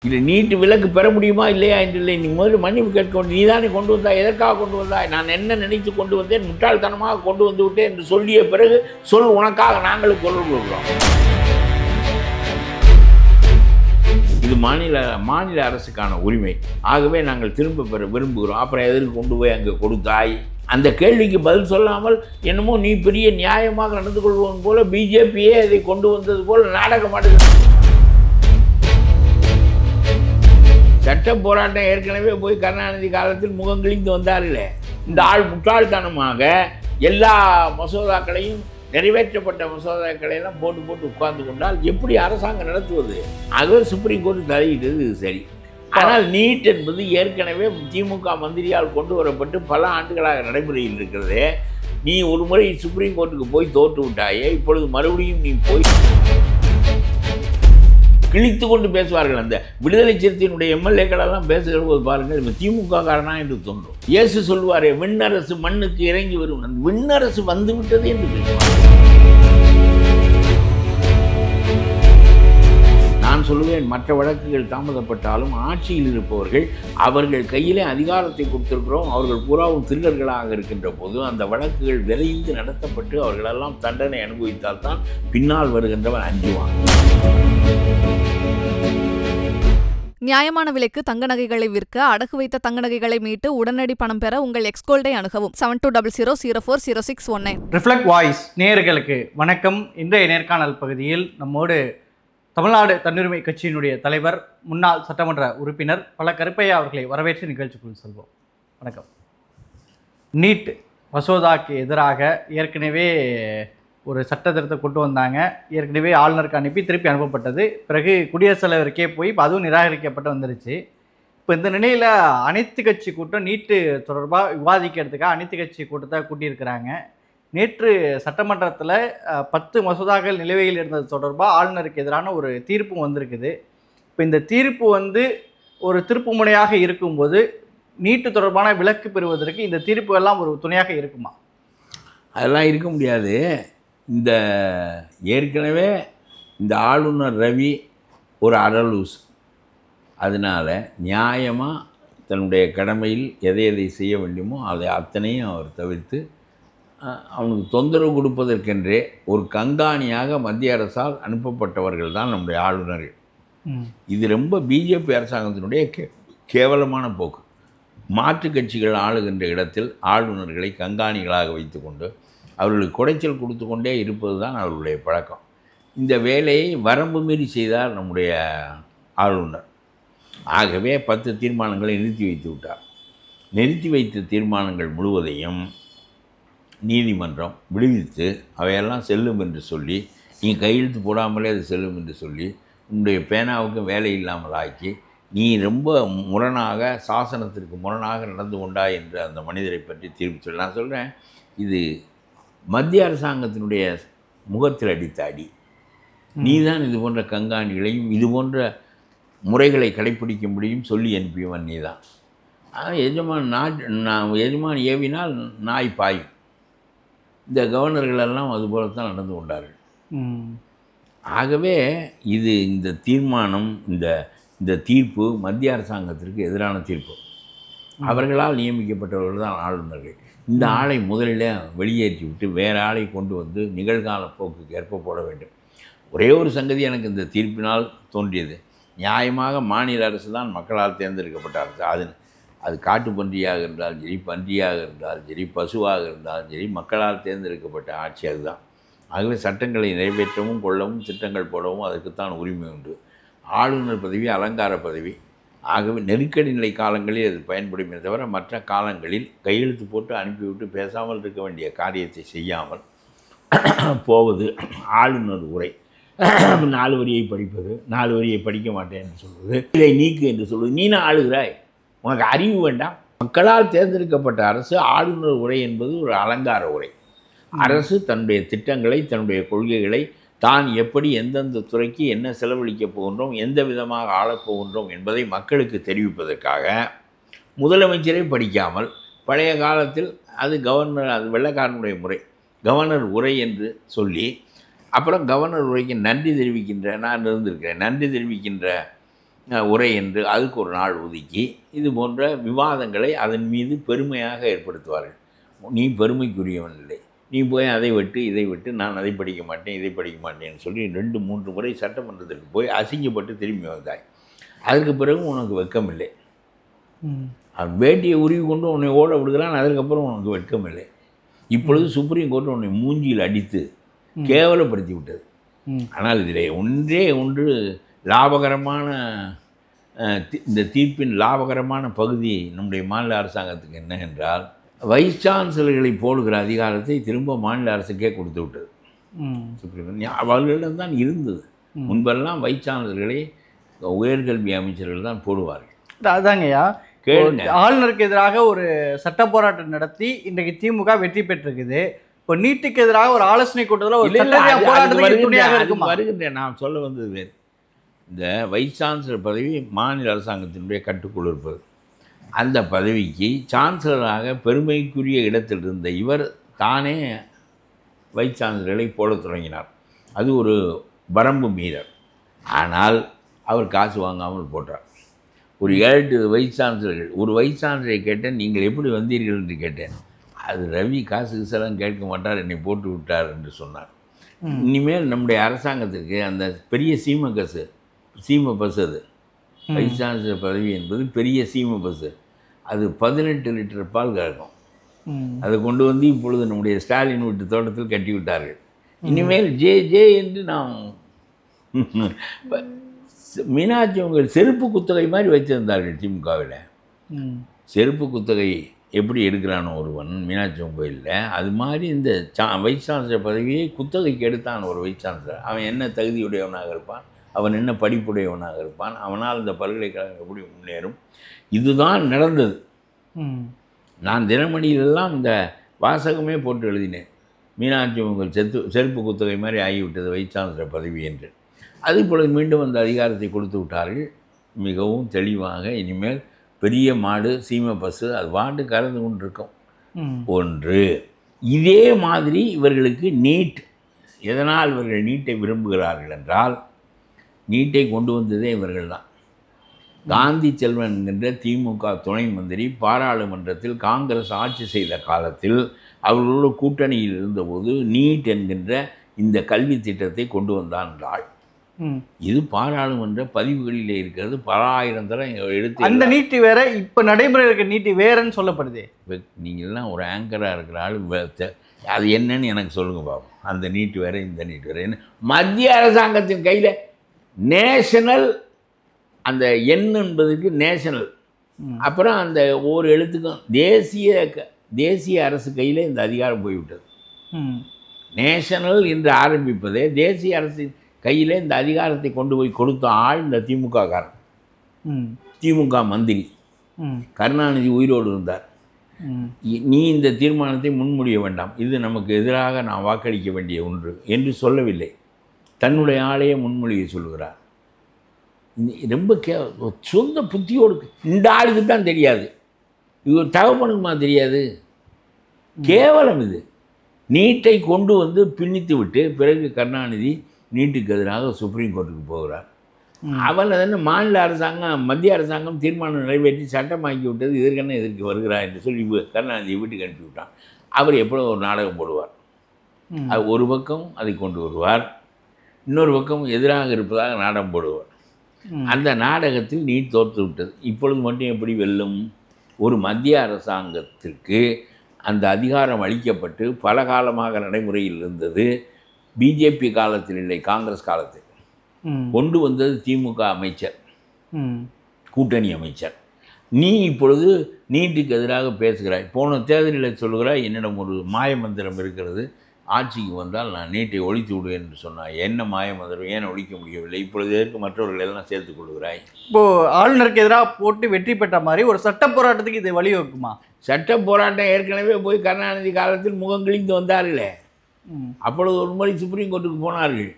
இது நீட்டு விலக்கு பெற முடியுமா இல்லையா என்று இல்லை. நீ முதல்ல மன்னிப்பு கேட்க நீ தானே கொண்டு வந்தாய், எதற்காக கொண்டு வந்தாய், நான் என்ன நினைத்து கொண்டு வந்தேன், முட்டாள்தனமாக கொண்டு வந்து விட்டேன் என்று சொல்லிய பிறகு சொல், உனக்காக நாங்களும் குரல் கொடுக்கிறோம். இது மாநில அரசுக்கான உரிமை. ஆகவே நாங்கள் திரும்ப பெற விரும்புகிறோம். அப்புறம் எதற்கு கொண்டு போய் அங்கே கொடுத்தாய்? அந்த கேள்விக்கு பதில் சொல்லாமல் என்னமோ நீ பெரிய நியாயமாக நடந்து கொள்வதன் போல பிஜேபியே அதை கொண்டு வந்தது போல் நாடகமாடுது. சட்ட போராட்டம் ஏற்கனவே போய் கருணாநிதி காலத்தில் முகங்கிழிந்து வந்தார்களே. இந்த ஆள் முட்டாள்தனமாக எல்லா மசோதாக்களையும் நிறைவேற்றப்பட்ட மசோதாக்களையெல்லாம் போட்டு உட்கார்ந்து கொண்டால் எப்படி அரசாங்கம் நடத்துவது? ஆகவே சுப்ரீம் கோர்ட் தலையிட்டது சரி. ஆனால் நீட் என்பது ஏற்கனவே திமுக மந்திரியால் கொண்டு வரப்பட்டு பல ஆண்டுகளாக நடைமுறையில் இருக்கிறது. நீ ஒரு முறை சுப்ரீம் கோர்ட்டுக்கு போய் தோற்று விட்டாயே, இப்பொழுது மறுபடியும் நீ போய் கிழித்து கொண்டு பேசுவார்கள். அந்த விடுதலை சிறுத்தையினுடைய எம்எல்ஏக்களெல்லாம் பேசுகிற போது பாருங்கள், இவன் திமுக காரனா என்று தோன்றும். இயேசு சொல்வாரே, விண்ணரசு மண்ணுக்கு இறங்கி வரும், அந்த விண்ணரசு வந்துவிட்டது என்று பேசுவார். நான் சொல்லுவேன், மற்ற வழக்குகள் தாமதப்பட்டாலும் ஆட்சியில் இருப்பவர்கள் அவர்கள் கையிலே அதிகாரத்தை கொடுத்திருக்கிறோம், அவர்கள் பூராவும் திருடர்களாக இருக்கின்ற போது அந்த வழக்குகள் விரைந்து நடத்தப்பட்டு அவர்களெல்லாம் தண்டனை அனுபவித்தால்தான் பின்னால் வருகின்றவன் அஞ்சுவான். நியாயமான விலைக்கு தங்க நகைகளை விற்க, அடகு வைத்த தங்க நகைகளை மீட்டு உடனடி பணம் பெற உங்கள் எக்ஸ்கோல்டை அணுகவும். 7200040619. ரிஃப்ளெக்ட் வாய்ஸ் நேயர்களுக்கு வணக்கம். இன்றைய நேர்காணல் பகுதியில் நம்மோடு தமிழ்நாடு தன்னுரிமை கட்சியினுடைய தலைவர், முன்னாள் சட்டமன்ற உறுப்பினர் பல கருப்பையா அவர்களை வரவேற்று நிகழ்ச்சிக்குள் செல்வோம். வணக்கம். நீட் மசோதாக்கு எதிராக ஏற்கனவே ஒரு சட்ட திருத்தத்தை கொண்டு வந்தாங்க. ஏற்கனவே ஆளுநருக்கு அனுப்பி திருப்பி அனுப்பப்பட்டது. பிறகு குடியரசுத் தலைவருக்கே போய் அதுவும் நிராகரிக்கப்பட்டு வந்துருச்சு. இப்போ இந்த நிலையில் அனைத்து கட்சி கூட்டம் நீட்டு தொடர்பாக விவாதிக்கிறதுக்காக அனைத்து கட்சி கூட்டத்தை கூட்டியிருக்கிறாங்க. நேற்று சட்டமன்றத்தில் 10 மசோதாக்கள் நிலுவையில் இருந்தது தொடர்பாக ஆளுநருக்கு எதிரான ஒரு தீர்ப்பு வந்திருக்குது. இப்போ இந்த தீர்ப்பு ஒரு திருப்பு முனையாக இருக்கும்போது நீட்டு தொடர்பான விலக்கு பெறுவதற்கு இந்த தீர்ப்புகள்லாம் ஒரு துணையாக இருக்குமா? அதெல்லாம் இருக்க முடியாது. இந்த ஏற்கனவே இந்த ஆளுநர் ரவி ஒரு அரலூஸ். அதனால் நியாயமாக தன்னுடைய கடமையில் எதை செய்ய வேண்டுமோ அதை அத்தனையும் அவர் தவிர்த்து அவனுக்கு தொந்தரவு கொடுப்பதற்கென்றே ஒரு கண்காணியாக மத்திய அரசால் அனுப்பப்பட்டவர்கள் தான் நம்முடைய ஆளுநர்கள். இது ரொம்ப பிஜேபி அரசாங்கத்தினுடைய கேவலமான போக்கு. மாற்று கட்சிகள் ஆளுகின்ற இடத்தில் ஆளுநர்களை கண்காணிகளாக வைத்துக்கொண்டு அவர்களுக்கு குடைச்சல் கொடுத்து கொண்டே இருப்பது தான் அவர்களுடைய பழக்கம். இந்த வேலையை வரம்பு மீறி செய்தார் நம்முடைய ஆளுநர். ஆகவே 10 தீர்மானங்களை நிறுத்தி வைத்து விட்டார். நிறுத்தி வைத்த தீர்மானங்கள் முழுவதையும் நீதிமன்றம் விடுவித்து அவையெல்லாம் செல்லும் என்று சொல்லி, நீ கையெழுத்து போடாமலே அது செல்லும் என்று சொல்லி உன்னுடைய பேனாவுக்கு வேலை இல்லாமல் ஆக்கி, நீ ரொம்ப முரணாக சாசனத்திற்கு முரணாக நடந்து கொண்டாய் என்று அந்த மனிதரை பற்றி தீர்ப்பு சொல்லி நான் சொல்கிறேன். இது மத்திய அரசாங்கத்தினுடைய முகத்தில் அடித்த அடி. நீ தான் இது போன்ற கண்காணிகளையும் இது போன்ற முறைகளை கடைப்பிடிக்க முடியும் சொல்லி அனுப்பியவன் நீ தான். எஜமான் ஏவினால் நாய் பாயும். இந்த கவர்னர்களெல்லாம் அதுபோலத்தான் நடந்து கொண்டார்கள். ஆகவே இந்த தீர்மானம், இந்த தீர்ப்பு மத்திய அரசாங்கத்திற்கு எதிரான தீர்ப்பு. அவர்களால் நியமிக்கப்பட்டவர்கள் தான் ஆளுநர்கள். இந்த ஆளை முதலில் வெளியேற்றி விட்டு வேறு ஆளை கொண்டு வந்து நிகழ்கால போக்குக்கு ஏற்ப போட வேண்டும். ஒரே ஒரு சங்கதி எனக்கு இந்த தீர்ப்பினால் தோன்றியது. நியாயமாக மாநில அரசு தான் மக்களால் தேர்ந்தெடுக்கப்பட்ட அரசு. அது காட்டு பன்றியாக இருந்தாலும் சரி, பன்றியாக இருந்தாலும் சரி, பசுவாக இருந்தாலும் சரி, மக்களால் தேர்ந்தெடுக்கப்பட்ட ஆட்சி அதுதான். ஆகவே சட்டங்களை நிறைவேற்றவும் கொள்ளவும் திட்டங்கள் போடவும் அதற்குத்தான் உரிமை உண்டு. ஆளுநர் பதவி அலங்கார பதவி. ஆகவே நெருக்கடி நிலை காலங்களில் அது பயன்படுமே தவிர மற்ற காலங்களில் கையெழுத்து போட்டு அனுப்பிவிட்டு பேசாமல் இருக்க வேண்டிய காரியத்தை செய்யாமல் போவது ஆளுநர் உரை. 4 வரியை படிப்பது, 4 வரியை படிக்க மாட்டேன் என்று சொல்வது, இதை நீக்கு என்று சொல்வது. நீனா ஆளுகிறாய்? உனக்கு அறிவு வேண்டாம்? மக்களால் தேர்ந்தெடுக்கப்பட்ட அரசு ஆளுநர் உரை என்பது ஒரு அலங்கார உரை. அரசு தன்னுடைய திட்டங்களை, தன்னுடைய கொள்கைகளை, தான் எப்படி எந்தெந்த துறைக்கு என்ன செலவழிக்கப் போகின்றோம், எந்த விதமாக ஆளப்போகின்றோம் என்பதை மக்களுக்கு தெரிவிப்பதற்காக முதலமைச்சரை படிக்காமல், பழைய காலத்தில் அது கவர்னர், அது வெள்ளைக்காரனுடைய முறை, கவர்னர் உரை என்று சொல்லி, அப்புறம் கவர்னர் உரைக்கு நன்றி தெரிவிக்கின்ற, நான் இருந்திருக்கிறேன், நன்றி தெரிவிக்கின்ற உரை என்று அதுக்கு ஒரு நாள் ஒதுக்கி இது போன்ற விவாதங்களை அதன் மீது பெருமையாக ஏற்படுத்துவார்கள். நீ பெருமைக்குரியவன் இல்லை, நீ போய் அதை விட்டு இதை விட்டு நான் அதை படிக்க மாட்டேன் இதை படிக்க மாட்டேன்னு சொல்லி 2-3 முறை சட்டமன்றத்திற்கு போய் அசிங்கப்பட்டு திரும்பி வந்தாய். அதற்கு பிறகு உனக்கு வெட்கம் இல்லை. வேட்டியை உருவி கொண்டு உன்னை ஓட விடுகிறான், அதுக்கப்புறம் உனக்கு வெட்கம் இல்லை. இப்பொழுது சுப்ரீம் கோர்ட் உன்னை மூஞ்சியில் அடித்து கேவலப்படுத்தி விட்டது. ஆனால் இதில் ஒன்று லாபகரமான இந்த தீர்ப்பின் லாபகரமான பகுதி நம்முடைய மாநில அரசாங்கத்துக்கு என்ன என்றால், வைஸ் சான்சலர்களை போடுகிற அதிகாரத்தை திரும்ப மாநில அரசுக்கே கொடுத்து விட்டது சுப்ரீம். அவர்களிடம்தான் இருந்தது. முன்பெல்லாம் வைஸ் சான்சலர்களை உயர்கல்வி அமைச்சர்கள் தான் போடுவார்கள். அதாங்கய்யா, கேளுங்க. ஆளுநருக்கு எதிராக ஒரு சட்ட போராட்டம் நடத்தி இன்றைக்கு திமுக வெற்றி பெற்றிருக்குது. இப்போ நீட்டுக்கு எதிராக ஒரு ஆலோசனை கூட்டத்தில் ஒரு போராட்டத்துக்கு துணையாக இருக்குமா? வருகின்றேன். நான் சொல்ல வந்தது வேறு. இந்த வைஸ் சான்சலர் பதவி மாநில அரசாங்கத்தினுடைய கட்டுக்குள் இருப்பது. அந்த பதவிக்கு சான்சலராக பெருமைக்குரிய இடத்தில் இருந்த இவர் தானே வைஸ் சான்சலரை போடத் தொடங்கினார். அது ஒரு வரம்பு மீறல். ஆனால் அவர் காசு வாங்காமல் போட்டார். ஒரு 7 வைஸ் சான்சலர்கள், ஒரு வைஸ் சான்சலரை கேட்டேன், நீங்கள் எப்படி வந்தீர்கள் என்று கேட்டேன். அது ரவி காசு கிசெல்லாம் கேட்க மாட்டார், என்னை போட்டு விட்டார் என்று சொன்னார். இனிமேல் நம்முடைய அரசாங்கத்திற்கு அந்த பெரிய சீம பஸ், அது வைஸ் சான்சலர் பதவி என்பது பெரிய சீம பஸ்ஸு. அது 18 லிட்டர் பால் கறக்கும். அதை கொண்டு வந்து இப்பொழுது நம்முடைய ஸ்டாலின் வீட்டு தோட்டத்தில் கட்டி விட்டார்கள். இனிமேல் ஜே என்று நாம் மீனாட்சி உங்கள் செருப்பு குத்தகை மாதிரி வச்சிருந்தார்கள் திமுகவில். செருப்பு குத்தகை எப்படி எடுக்கிறானோ ஒருவன் மீனாட்சி கோயிலில், அது மாதிரி இந்த வைஸ் சான்சலர் பதவியை குத்தகைக்கு எடுத்தான் ஒரு வைஸ் சான்சலர். அவன் என்ன தகுதியுடையவனாக இருப்பான், அவன் என்ன படிப்புடையவனாக இருப்பான், அவனால் இந்த பல்கலைக்கழகம் எப்படி முன்னேறும்? இதுதான் நடந்தது. நான் தினமணியிலெல்லாம் இந்த வாசகமே போட்டு எழுதினேன். மீனாட்சி உங்கள் செருப்பு குத்தகை மாதிரி ஆகிவிட்டது வைஸ் சான்சலர் பதவி என்று. அது இப்பொழுது மீண்டும் அந்த அதிகாரத்தை கொடுத்து விட்டார்கள். மிகவும் தெளிவாக இனிமேல் பெரிய மாடு சீம பஸ்ஸு அது வாண்டு கறந்து கொண்டிருக்கும். ஒன்று, இதே மாதிரி இவர்களுக்கு நீட், எதனால் இவர்கள் நீட்டை விரும்புகிறார்கள் என்றால், நீட்டை கொண்டு வந்ததே இவர்கள் தான். காந்தி செல்வன் என்கின்ற திமுக துணை மந்திரி பாராளுமன்றத்தில் காங்கிரஸ் ஆட்சி செய்த காலத்தில் அவர்களோட கூட்டணியில் இருந்தபோது நீட் என்கின்ற இந்த கல்வி திட்டத்தை கொண்டு வந்தான் என்றாள். இது பாராளுமன்ற பதிவுகளிலே இருக்கிறது. பல ஆயிரம் தரம் எடுத்து அந்த நீட்டு வேற, இப்போ நடைமுறை இருக்க நீட்டு வேறன்னு சொல்லப்படுது. நீங்கள்லாம் ஒரு ஆங்கராக இருக்கிற ஆள், அது என்னன்னு எனக்கு சொல்லுங்க பாப்போம். அந்த நீட்டு வேற இந்த நீட்டு வேற என்ன? மத்திய அரசாங்கத்தின் கையில் நேஷனல், அந்த எண் என்பதுக்கு நேஷனல், அப்புறம் அந்த ஒவ்வொரு எழுத்துக்கும் தேசிய அரசு கையில் இந்த அதிகாரம் போய்விட்டது. நேஷனல் என்று ஆரம்பிப்பதே தேசிய அரசு கையில் இந்த அதிகாரத்தை கொண்டு போய் கொடுத்த ஆள் இந்த திமுக காரன், திமுக மந்திரி கருணாநிதி உயிரோடு இருந்தார். நீ இந்த தீர்மானத்தை முன்மொழிய வேண்டாம், இது நமக்கு எதிராக நான் வாக்களிக்க வேண்டிய ஒன்று என்று சொல்லவில்லை. தன்னுடைய ஆளையே முன்மொழியை சொல்லுகிறார். ரொம்ப சொந்த புத்தியோடு இந்த ஆளுக்கு தான் தெரியாது, இது ஒரு தகவனுக்குமா தெரியாது? கேவலம் இது. நீட்டை கொண்டு வந்து பின்னித்து விட்டு பிறகு கருணாநிதி நீட்டுக்கு எதிராக சுப்ரீம் கோர்ட்டுக்கு போகிறார். அவன் அதனை மாநில அரசாங்கம் மத்திய அரசாங்கம் தீர்மானம் நிறைவேற்றி சட்டமாக்கி விட்டது, எதற்கு வருகிறார் என்று சொல்லி கருணாநிதியை வீட்டுக்கு அனுப்பி விட்டான். அவர் எப்பொழுதும் ஒரு நாடகம் போடுவார். அது ஒரு பக்கம் அதை கொண்டு வருவார், இன்னொரு பக்கம் எதிராக இருப்பதாக நாடகம் போடுவார். அந்த நாடகத்தில் நீட் தோற்று விட்டது. இப்பொழுது மட்டும் எப்படி வெல்லும்? ஒரு மத்திய அரசாங்கத்திற்கு அந்த அதிகாரம் அளிக்கப்பட்டு பல காலமாக நடைமுறையில் இருந்தது. பிஜேபி காலத்தில் இல்லை, காங்கிரஸ் காலத்தில் கொண்டு வந்தது திமுக அமைச்சர், கூட்டணி அமைச்சர். நீ இப்பொழுது நீட்டுக்கு எதிராக பேசுகிறாய். போன தேர்தலில் சொல்கிறாய், என்னிடம் ஒரு மாயமந்திரம் இருக்கிறது, ஆட்சிக்கு வந்தால் நான் நீட்டை ஒழித்து விடுவேன் என்று சொன்னாய். என்ன மாயமந்திரம்? ஏன் ஒழிக்க முடியவில்லை? இப்பொழுது எதற்கு மற்றவர்கள் எல்லாம் சேர்த்துக் கொள்கிறாய்? இப்போது ஆளுநருக்கு எதிராக போட்டு வெற்றி பெற்ற மாதிரி ஒரு சட்ட போராட்டத்துக்கு இது வழிவகுக்குமா? சட்ட போராட்டம் ஏற்கனவே போய் கருணாநிதி காலத்தில் முகங்கிழிந்து வந்தார்களே, அப்பொழுது ஒரு முறை சுப்ரீம் கோர்ட்டுக்கு போனார்கள்.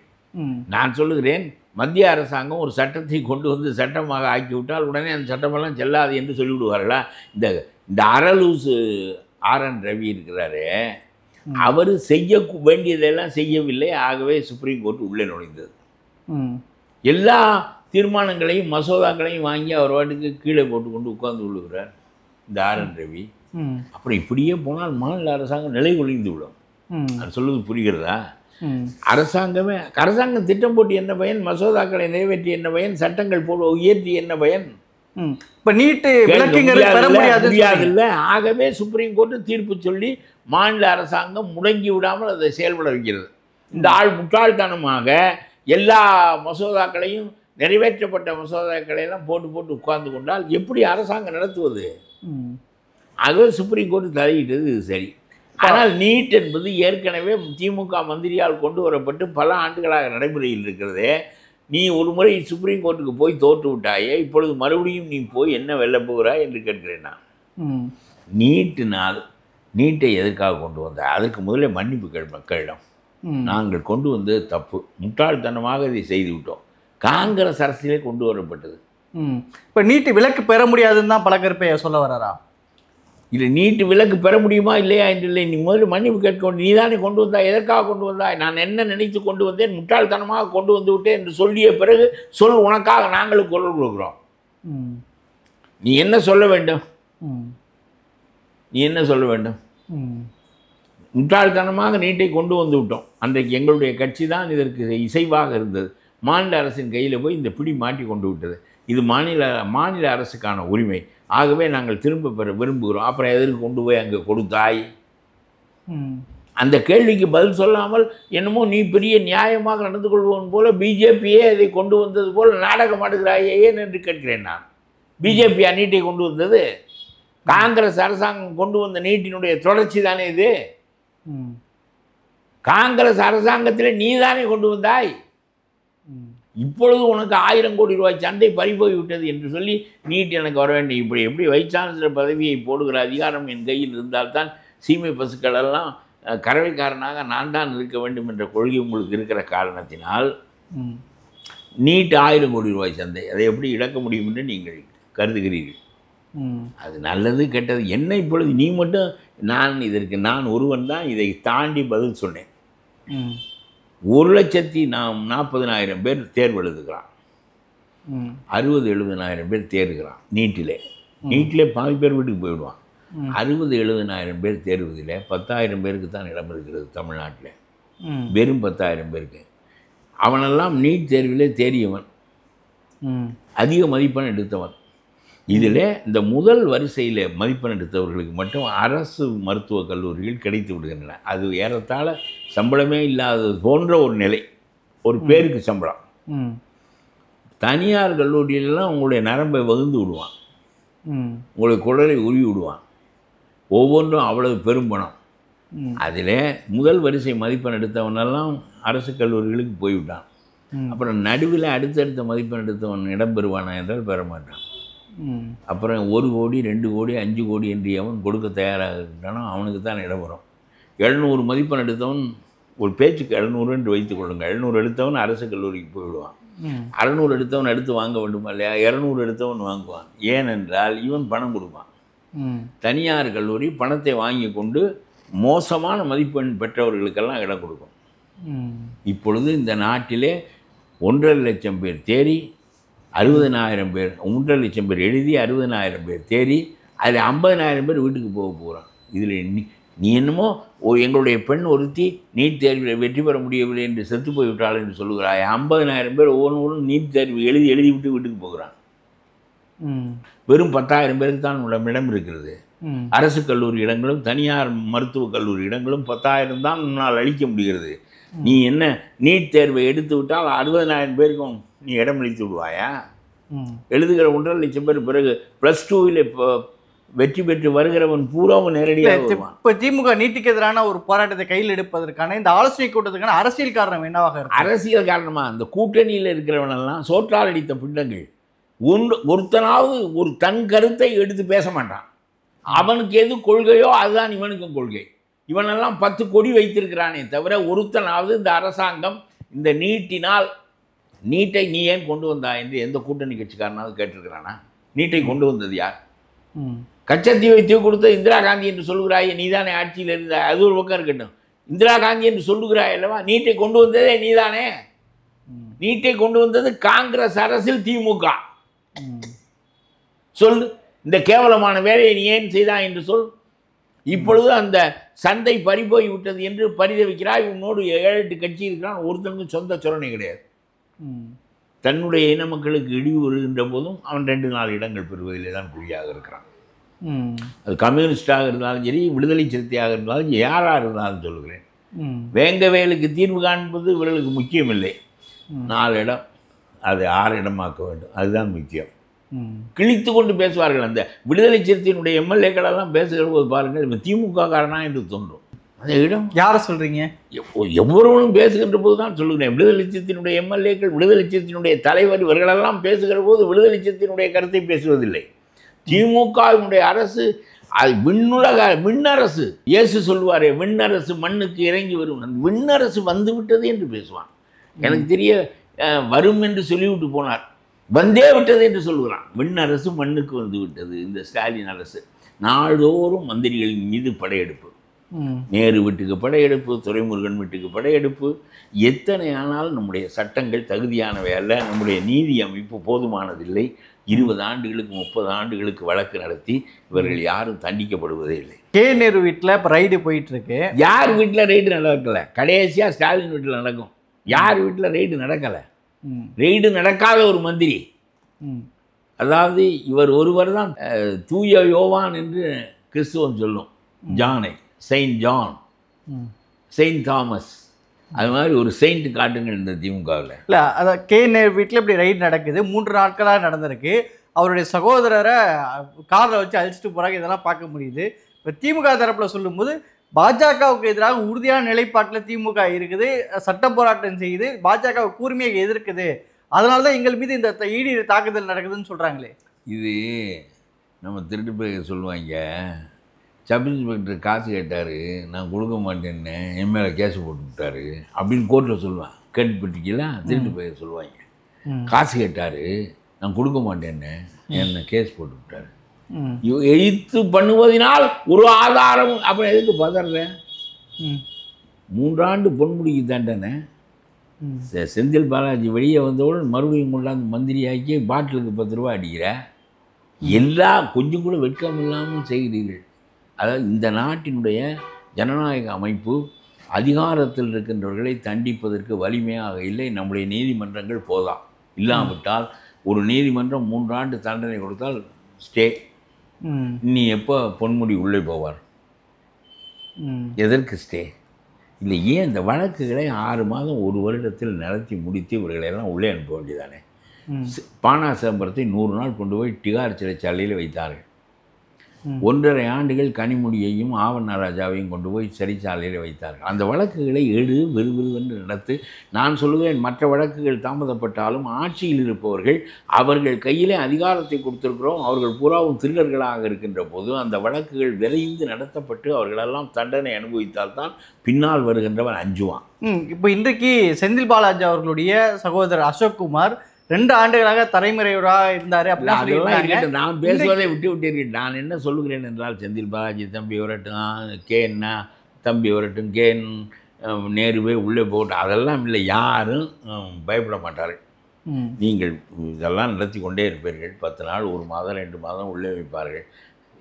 நான் சொல்லுகிறேன், மத்திய அரசாங்கம் ஒரு சட்டத்தை கொண்டு வந்து சட்டமாக ஆக்கிவிட்டால் உடனே அந்த சட்டமெல்லாம் செல்லாது என்று சொல்லிவிடுவார்களா? இந்த அரலூசு RN ரவி இருக்கிறாரு, அவர் செய்ய வேண்டியதெல்லாம் செய்யவில்லை. ஆகவே சுப்ரீம் கோர்ட் உள்ளே நுழைந்தது. எல்லா தீர்மானங்களையும் மசோதாக்களையும் வாங்கி அவர் வாட்டுக்கு கீழே போட்டு கொண்டு உட்கார்ந்து கொள்ளுகிறார் இந்த ஆர்.என். ரவி. அப்புறம் இப்படியே போனால் மாநில அரசாங்கம் நிலை குலைந்து விடும். அது சொல்லுவது புரிகிறதா? அரசாங்கம் திட்டம் போட்டு என்ன பயன்? மசோதாக்களை நிறைவேற்றி என்ன பயன்? சட்டங்கள் உயர்த்தி என்ன பயன்? இப்போ நீட்டு முடியாதுல்ல. ஆகவே சுப்ரீம் கோர்ட்டு தீர்ப்பு சொல்லி மாநில அரசாங்கம் முடங்கி விடாமல் அதை செயல்பட வைக்கிறது. இந்த முட்டாள்தனமாக எல்லா மசோதாக்களையும் நிறைவேற்றப்பட்ட மசோதாக்களையெல்லாம் போட்டு உட்கார்ந்து கொண்டால் எப்படி அரசாங்கம் நடத்துவது? ஆகவே சுப்ரீம் கோர்ட்டு தலையிட்டது இது சரி. ஆனால் நீட் என்பது ஏற்கனவே திமுக மந்திரியால் கொண்டு வரப்பட்டு பல ஆண்டுகளாக நடைமுறையில் இருக்கிறதே. நீ ஒரு முறை சுப்ரீம் கோர்ட்டுக்கு போய் தோற்று விட்டாயே, இப்பொழுது மறுபடியும் நீ போய் என்ன வெல்ல போகிறாய் என்று கேட்கிறேன் நான். நீட்டை எதற்காக கொண்டு வந்தாய்? அதற்கு முதலே மன்னிப்பு மக்களிடம். நாங்கள் கொண்டு வந்தது தப்பு, முட்டாள்தனமாக இதை செய்து விட்டோம். காங்கிரஸ் அரசிலே கொண்டு வரப்பட்டது. இப்போ நீட்டு விலக்கு பெற முடியாதுன்னு தான் பழக்கருப்பையா சொல்ல வராரா? இல்லை, நீட்டு விலக்கு பெற முடியுமா இல்லையா என்று இல்லை. நீ முதல்ல மன்னிப்பு கேட்க வேண்டும். நீ தானே கொண்டு வந்தாய், எதற்காக கொண்டு வந்தாய்? நான் என்ன நினைத்து கொண்டு வந்தேன், முட்டாள்தனமாக கொண்டு வந்து விட்டேன் என்று சொல்லிய பிறகு சொல், உனக்காக நாங்களும் குரல் கொடுக்குறோம். நீ என்ன சொல்ல வேண்டும்? முட்டாள்தனமாக நீட்டை கொண்டு வந்து விட்டோம். அன்றைக்கு எங்களுடைய கட்சி தான் இதற்கு இசைவாக இருந்தது. மாநில அரசின் கையில் போய் இந்த பிடி மாட்டி கொண்டு விட்டது. இது மாநில அரசுக்கான உரிமை. ஆகவே நாங்கள் திரும்ப பெற விரும்புகிறோம். அப்புறம் எதற்கு கொண்டு போய் அங்கே கொடுத்தாய்? அந்த கேள்விக்கு பதில் சொல்லாமல் என்னமோ நீ பெரிய நியாயமாக நடந்து கொள்வோம் போல பிஜேபியே அதை கொண்டு வந்தது போல் நாடகம் ஆடுகிறாயே ஏன் என்று கேட்கிறேன் நான். பிஜேபியா நீட்டை கொண்டு வந்தது? காங்கிரஸ் அரசாங்கம் கொண்டு வந்த நீட்டினுடைய தொடர்ச்சி தானே இது. காங்கிரஸ் அரசாங்கத்தில் நீ தானே கொண்டு வந்தாய். இப்பொழுது உனக்கு 1000 கோடி ரூபாய் சந்தை பறிபோய் விட்டது என்று சொல்லி நீட் எனக்கு வர வேண்டும். இப்படி எப்படி வைஸ் சான்சலர் பதவியை போடுகிற அதிகாரம் என் கையில் இருந்தால்தான் சீமை பசுக்களெல்லாம் கறவைக்காரனாக நான் தான் இருக்க வேண்டும் என்ற கொள்கை உங்களுக்கு இருக்கிற காரணத்தினால் நீட் 1000 கோடி ரூபாய் சந்தை, அதை எப்படி இழக்க முடியும் என்று நீங்கள் கருதுகிறீர்கள். அது நல்லது கெட்டது என்ன? இப்பொழுது நீ மட்டும் நான் ஒருவன் தான் இதை தாண்டி பதில் சொன்னேன். 1,40,000 பேர் தேர்வு எழுதுகிறான், 60,000-70,000 பேர் தேர்கிறான். நீட்டிலே பாதி பேர் வீட்டுக்கு போயிடுவான். 60,000-70,000 பேர் தேர்வதில் 10,000 பேருக்கு தான் இடம் இருக்கிறது தமிழ்நாட்டில். வெறும் 10,000 பேருக்கு. அவனெல்லாம் நீட் தேர்விலே தேறியவன், அதிக மதிப்பெண் எடுத்தவன். இதில் இந்த முதல் வரிசையில் மதிப்பெண் எடுத்தவர்களுக்கு மட்டும் அரசு மருத்துவக் கல்லூரிகள் கிடைத்து விடுகின்றன. அது ஏறத்தாழ சம்பளமே இல்லாதது போன்ற ஒரு நிலை, ஒரு பேருக்கு சம்பளம். தனியார் கல்லூரியிலலாம் உங்களுடைய நரம்பை வகுந்து விடுவான், உங்களுடைய குடலை உருவி விடுவான். ஒவ்வொன்றும் அவ்வளவு பெரும்பணம். அதில் முதல் வரிசை மதிப்பெண் எடுத்தவனெல்லாம் அரசு கல்லூரிகளுக்கு போய்விட்டான். அப்புறம் நடுவில் அடுத்தடுத்த மதிப்பெண் எடுத்தவன் இடம் பெறுவானா என்றால் பெற மாட்டான். அப்புறம் 1 கோடி 2 கோடி 5 கோடி என்று அவன் கொடுக்க தயாராக இருக்கானோ அவனுக்கு தான் இடம் வரும். 700 மதிப்பெண் எடுத்தவன், ஒரு பேச்சுக்கு 700 என்று வைத்துக் கொள்ளுங்கள், 700 எடுத்தவன் அரசு கல்லூரிக்கு போய்விடுவான். 600 எடுத்தவன் எடுத்து வாங்க வேண்டுமா இல்லையா? 200 எடுத்தவன் வாங்குவான். ஏனென்றால் இவன் பணம் கொடுப்பான். தனியார் கல்லூரி பணத்தை வாங்கி கொண்டு மோசமான மதிப்பெண் பெற்றவர்களுக்கெல்லாம் இடம் கொடுக்கும். இப்பொழுது இந்த நாட்டிலே 1.5 லட்சம் பேர் தேறி 60,000 பேர், 3.5 லட்சம் பேர் எழுதி 60,000 பேர் தேறி அதில் 50,000 பேர் வீட்டுக்கு போகிறான். இதில் நீ என்னமோ எங்களுடைய பெண் ஒருத்தி நீட் தேர்வில் வெற்றி பெற முடியவில்லை என்று செத்து போய்விட்டாள் என்று சொல்லுகிறாய். 50,000 பேர் ஒவ்வொன்றும் நீட் தேர்வு எழுதி விட்டு வீட்டுக்கு போகிறான். வெறும் 10,000 பேருக்கு தான் இடம் இருக்கிறது. அரசு கல்லூரி இடங்களும் தனியார் மருத்துவக் கல்லூரி இடங்களும் 10,000 தான் உன்னால் அளிக்க முடிகிறது. நீ என்ன நீட் தேர்வை எடுத்து விட்டால் 60,000 பேருக்கும் நீ இடம் அளித்து விடுவாயா? எழுதுகிற 1.5 லட்சம் பேர் பிறகு +2ல் இப்போ வெற்றி பெற்று வருகிறவன் பூராவும் நேரடியாக. இப்போ திமுக நீட்டுக்கு எதிரான ஒரு போராட்டத்தை கையில் எடுப்பதற்கான இந்த ஆலோசனை கூட்டத்துக்கான அரசியல் காரணம் என்னவாக இருக்கு? அரசியல் காரணமாக அந்த கூட்டணியில் இருக்கிறவனெல்லாம் சோற்றால் அடித்த பிண்டங்கள். ஒருத்தனாவது ஒரு தன் கருத்தை எடுத்து பேச மாட்டான். அவனுக்கு எது கொள்கையோ அதுதான் இவனுக்கும் கொள்கை. இவனெல்லாம் 10 கொடி வைத்திருக்கிறானே தவிர ஒருத்தனாவது இந்த அரசாங்கம் இந்த நீட்டை நீ ஏன் கொண்டு வந்தா என்று எந்த கூட்டணி கட்சிக்காரனாவது கேட்டிருக்கிறானா? நீட்டை கொண்டு வந்தது யார்? கச்சத்தீவை தீவு கொடுத்த இந்திரா காந்தி என்று சொல்லுகிறாயே, நீ தானே ஆட்சியில் இருந்த. அது ஒரு பக்கம் இருக்கட்டும், இந்திரா காந்தி என்று சொல்லுகிறாய் அல்லவா, நீட்டை கொண்டு வந்ததே நீ தானே. நீட்டை கொண்டு வந்தது காங்கிரஸ் அரசில் திமுக. சொல், இந்த கேவலமான வேலையை நீ ஏன் செய்தாய் என்று சொல். இப்பொழுது அந்த சந்தை பறிபோய் விட்டது என்று பரிதவிக்கிறாய். உன்னோடு 7-8 கட்சி இருக்கிறான், ஒருத்தனுக்கும் சொந்த சொரணை கிடையாது. தன்னுடைய இன மக்களுக்கு இழிவு வருகின்ற போதும் அவன் 2-4 இடங்கள் பெறுவதிலே தான் குறியாக இருக்கிறான். அது கம்யூனிஸ்டாக இருந்தாலும் சரி, விடுதலை சிறுத்தையாக இருந்தாலும், யாராக இருந்தாலும் சொல்லுகிறேன். வேங்கவேலுக்கு தீர்வு காண்பது இவர்களுக்கு முக்கியமில்லை. 4 இடம் அது 6 இடமாக்க வேண்டும், அதுதான் முக்கியம். கிழித்து கொண்டு பேசுவார்கள். அந்த விடுதலை சிறுத்தையினுடைய எம்எல்ஏக்களெல்லாம் பேசுகிற போது பாருங்கள், இவன் திமுக காரனா என்று தோன்றும். அந்த இடம் யாரை சொல்கிறீங்க? எவ்வளவும் பேசுகின்ற போது தான் சொல்லுகிறேன். விடுதலை சிறுத்தையினுடைய எம்எல்ஏக்கள், விடுதலை சிறுத்தையினுடைய தலைவர், இவர்களெல்லாம் பேசுகிற போது விடுதலை சிறுத்தையினுடைய கருத்தை பேசுவதில்லை. திமுகவினுடைய அரசு அது விண்ணரசு. இயேசு சொல்லுவாரே, விண்ணரசு மண்ணுக்கு இறங்கி வரும். அந்த விண்ணரசு வந்து விட்டது என்று பேசுவான். எனக்கு தெரிய வரும் என்று சொல்லிவிட்டு போனார், வந்தே விட்டது என்று சொல்லுகிறான். விண்ணரசு மண்ணுக்கு வந்து விட்டது. இந்த ஸ்டாலின் அரசு நாள்தோறும் மந்திரிகளின் மீது படையெடுப்பு. நேரு வீட்டுக்கு படையெடுப்பு, துரைமுருகன் வீட்டுக்கு படையெடுப்பு. எத்தனை ஆனாலும் நம்முடைய சட்டங்கள் தகுதியானவை அல்ல. நம்முடைய நீதி அமைப்பு போதுமானதில்லை. 20 ஆண்டுகளுக்கு 30 ஆண்டுகளுக்கு வழக்கு நடத்தி இவர்கள் யாரும் தண்டிக்கப்படுவதே இல்லை. கே நேரு வீட்டில் இப்போ ரைடு போயிட்டு இருக்கு. யார் வீட்டில் ரைடு நடக்கலை? கடைசியாக ஸ்டாலின் வீட்டில் நடக்கும். யார் வீட்டில் ரைடு நடக்கலை? ரைடு நடக்காத ஒரு மந்திரி. அதாவது இவர் ஒருவர் தான் தூய யோவான் என்று கிறிஸ்துவம் சொல்லும். ஜானை, செயின்ட் ஜான், செயின்ட் தாமஸ், அது மாதிரி ஒரு செயின்ட் காட்டுங்கள் இந்த திமுகவில். இல்லை, அதான் கே நேரு வீட்டில் இப்படி ரைடு நடக்குது. 3 நாட்களாக நடந்திருக்கு. அவருடைய சகோதரரை காரில் வச்சு அழிச்சிட்டு போகிறாங்க. இதெல்லாம் பார்க்க முடியுது. இப்போ திமுக தரப்பில் சொல்லும்போது பாஜகவுக்கு எதிராக உறுதியான நிலைப்பாட்டில் திமுக இருக்குது, சட்ட போராட்டம் செய்யுது, பாஜக கூர்மையை எதிர்க்குது, அதனால தான் எங்கள் மீது இந்த ஈடி தாக்குதல் நடக்குதுன்னு சொல்கிறாங்களே. இது நம்ம திருட்டு போய் சொல்லுவாங்க. சப் இன்ஸ்பெக்டர் காசு கேட்டார், நான் கொடுக்க மாட்டேன்னு என் மேலே கேஸ் போட்டு விட்டாரு அப்படின்னு கோர்ட்டில் சொல்லுவேன். கேள்விப்பட்டிருக்கீங்களா? திருட்டு போய் சொல்லுவாங்க, காசு கேட்டார், நான் கொடுக்க மாட்டேன்னு என்னை கேஸ் போட்டு விட்டாரு. எழுத்து பண்ணுவதனால் ஒரு ஆதாரம். அப்புறம் எதுக்கு பதறேன்? 3 ஆண்டு பொன்முடிக்கு தண்டனை. செந்தில் பாலாஜி வெளியே வந்தவுடன் மறுபடியும் கொண்டாந்து மந்திரியாக்கி பாட்டிலுக்கு 10 ரூபா அடிக்கிற. எல்லாம் கொஞ்சம் கூட வெட்கம் இல்லாமல் செய்கிறீர்கள். அதாவது இந்த நாட்டினுடைய ஜனநாயக அமைப்பு அதிகாரத்தில் இருக்கின்றவர்களை தண்டிப்பதற்கு வலிமையாக இல்லை. நம்முடைய நீதிமன்றங்கள் போதா. இல்லாவிட்டால் ஒரு நீதிமன்றம் 3 ஆண்டு தண்டனை கொடுத்தால் ஸ்டே. நீ எப்போ பொன்முடி உள்ளே போவார்? எதற்கு ஸ்டே? இல்லை, ஏன் இந்த வழக்குகளை 6 மாதம் 1 வருடத்தில் நடத்தி முடித்து இவர்களெல்லாம் உள்ளே அனுப்ப வேண்டியதானே? பானா சிதம்பரத்தை 100 நாள் கொண்டு போய் திகார் சிறைச்சாலையில் வைத்தார்கள். 1.5 ஆண்டுகள் கனிமொழியையும் ஆவணராஜாவையும் கொண்டு போய் சிறைச்சாலையில் வைத்தார்கள். அந்த வழக்குகளை விறுவிறுவென்று நடத்து. நான் சொல்லுவேன், மற்ற வழக்குகள் தாமதப்பட்டாலும் ஆட்சியில் இருப்பவர்கள் அவர்கள் கையிலே அதிகாரத்தை கொடுத்திருக்கிறோம், அவர்கள் பூராவும் திருடர்களாக இருக்கின்ற போது அந்த வழக்குகள் விரைந்து நடத்தப்பட்டு அவர்களெல்லாம் தண்டனை அனுபவித்தால்தான் பின்னால் வருகின்றவன் அஞ்சுவான். இப்போ இன்றைக்கு செந்தில் பாலாஜி அவர்களுடைய சகோதரர் அசோக்குமார் 2 ஆண்டுகளாக தலைமுறையோராக இருந்தார். அதெல்லாம் நான் பேசுவதை விட்டீர்கள். நான் என்ன சொல்லுகிறேன் என்றால், செந்தில் பாலாஜி தம்பி வரட்டும், கேன்னா தம்பி வரட்டும், கேன் நேருவே உள்ளே போகட்டும், அதெல்லாம் இல்லை. யாரும் பயப்பட மாட்டார்கள். நீங்கள் இதெல்லாம் நடத்தி கொண்டே இருப்பீர்கள். 10 நாள், 1 மாதம், 2 மாதம் உள்ளே வைப்பார்கள்.